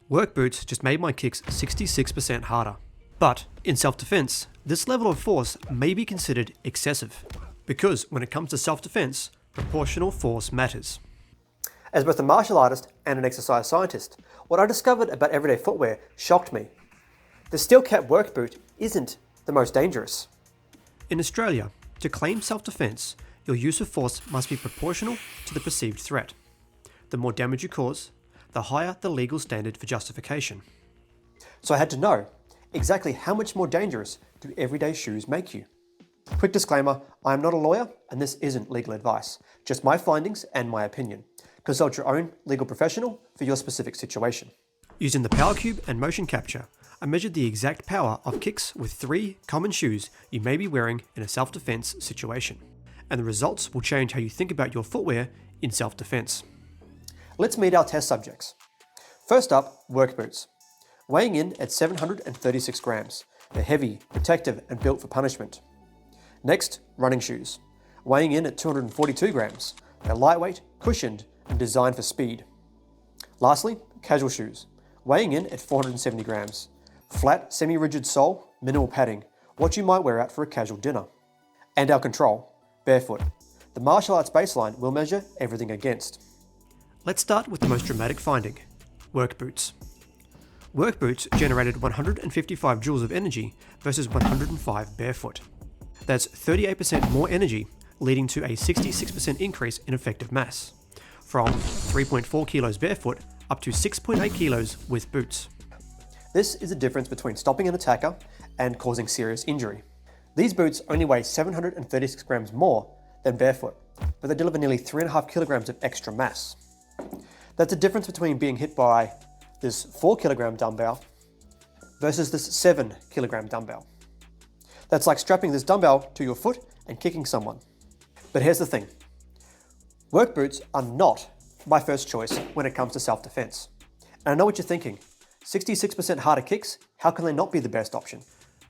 Work boots just made my kicks 66% harder. But in self-defense, this level of force may be considered excessive, because when it comes to self-defense, proportional force matters. As both a martial artist and an exercise scientist, what I discovered about everyday footwear shocked me. The steel-cap work boot isn't the most dangerous. In Australia, to claim self-defense, your use of force must be proportional to the perceived threat. The more damage you cause, the higher the legal standard for justification. So I had to know exactly how much more dangerous do everyday shoes make you. Quick disclaimer, I am not a lawyer and this isn't legal advice, just my findings and my opinion. Consult your own legal professional for your specific situation. Using the powerkube and motion capture, I measured the exact power of kicks with 3 common shoes you may be wearing in a self-defense situation. And the results will change how you think about your footwear in self-defense. Let's meet our test subjects. First up, work boots. Weighing in at 736 grams. They're heavy, protective, and built for punishment. Next, running shoes. Weighing in at 242 grams. They're lightweight, cushioned, and designed for speed. Lastly, casual shoes. Weighing in at 470 grams. Flat, semi-rigid sole, minimal padding. What you might wear out for a casual dinner. And our control, barefoot. The martial arts baseline we'll measure everything against. Let's start with the most dramatic finding, work boots. Work boots generated 155 joules of energy versus 105 barefoot. That's 38% more energy, leading to a 66% increase in effective mass, from 3.4 kilos barefoot up to 6.8 kilos with boots. This is the difference between stopping an attacker and causing serious injury. These boots only weigh 736 grams more than barefoot, but they deliver nearly 3.5 kilograms of extra mass. That's the difference between being hit by this 4 kilogram dumbbell versus this 7 kilogram dumbbell. That's like strapping this dumbbell to your foot and kicking someone. But here's the thing. Work boots are not my first choice when it comes to self-defense. And I know what you're thinking. 66% harder kicks, how can they not be the best option?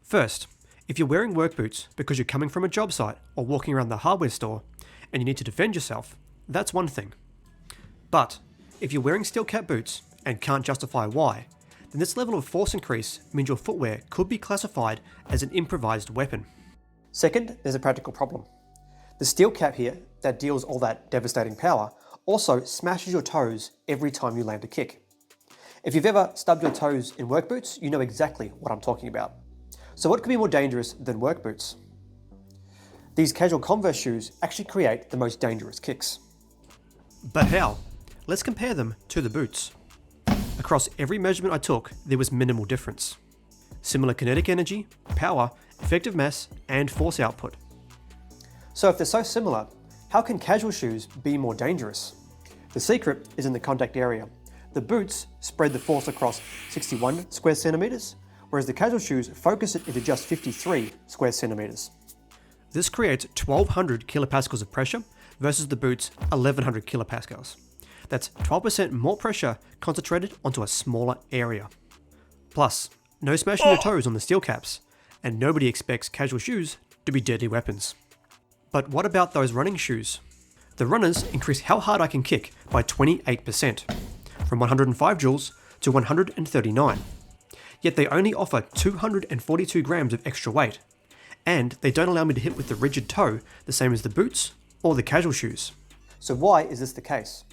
First, if you're wearing work boots because you're coming from a job site or walking around the hardware store and you need to defend yourself, that's one thing. But if you're wearing steel-cap boots and can't justify why, then this level of force increase means your footwear could be classified as an improvised weapon. Second, there's a practical problem. The steel cap here that deals all that devastating power also smashes your toes every time you land a kick. If you've ever stubbed your toes in work boots, you know exactly what I'm talking about. So what could be more dangerous than work boots? These casual Converse shoes actually create the most dangerous kicks. But how? Let's compare them to the boots. Across every measurement I took, there was minimal difference. Similar kinetic energy, power, effective mass, and force output. So if they're so similar, how can casual shoes be more dangerous? The secret is in the contact area. The boots spread the force across 61 square centimeters, whereas the casual shoes focus it into just 53 square centimeters. This creates 1200 kilopascals of pressure versus the boots' 1100 kilopascals. That's 12% more pressure concentrated onto a smaller area. Plus, no smashing your toes on the steel caps, and nobody expects casual shoes to be deadly weapons. But what about those running shoes? The runners increase how hard I can kick by 28%, from 105 joules to 139. Yet they only offer 242 grams of extra weight, and they don't allow me to hit with the rigid toe the same as the boots or the casual shoes. So why is this the case?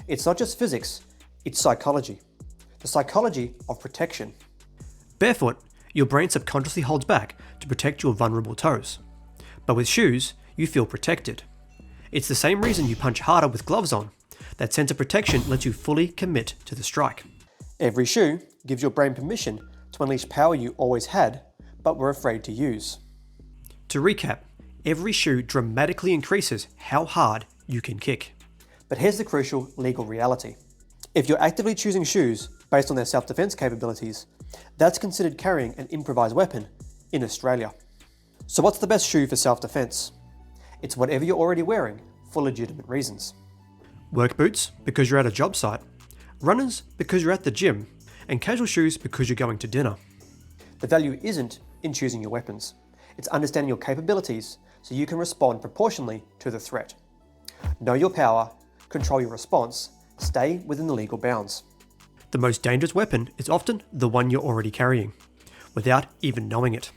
It's not just physics, it's psychology. The psychology of protection. Barefoot, your brain subconsciously holds back to protect your vulnerable toes. But with shoes, you feel protected. It's the same reason you punch harder with gloves on. That sense of protection lets you fully commit to the strike. Every shoe gives your brain permission to unleash power you always had, but were afraid to use. To recap, every shoe dramatically increases how hard you can kick. But here's the crucial legal reality. If you're actively choosing shoes based on their self-defense capabilities, that's considered carrying an improvised weapon in Australia. So what's the best shoe for self-defense? It's whatever you're already wearing for legitimate reasons. Work boots because you're at a job site, runners because you're at the gym, and casual shoes because you're going to dinner. The value isn't in choosing your weapons. It's understanding your capabilities so you can respond proportionally to the threat. Know your power, control your response, stay within the legal bounds. The most dangerous weapon is often the one you're already carrying, without even knowing it.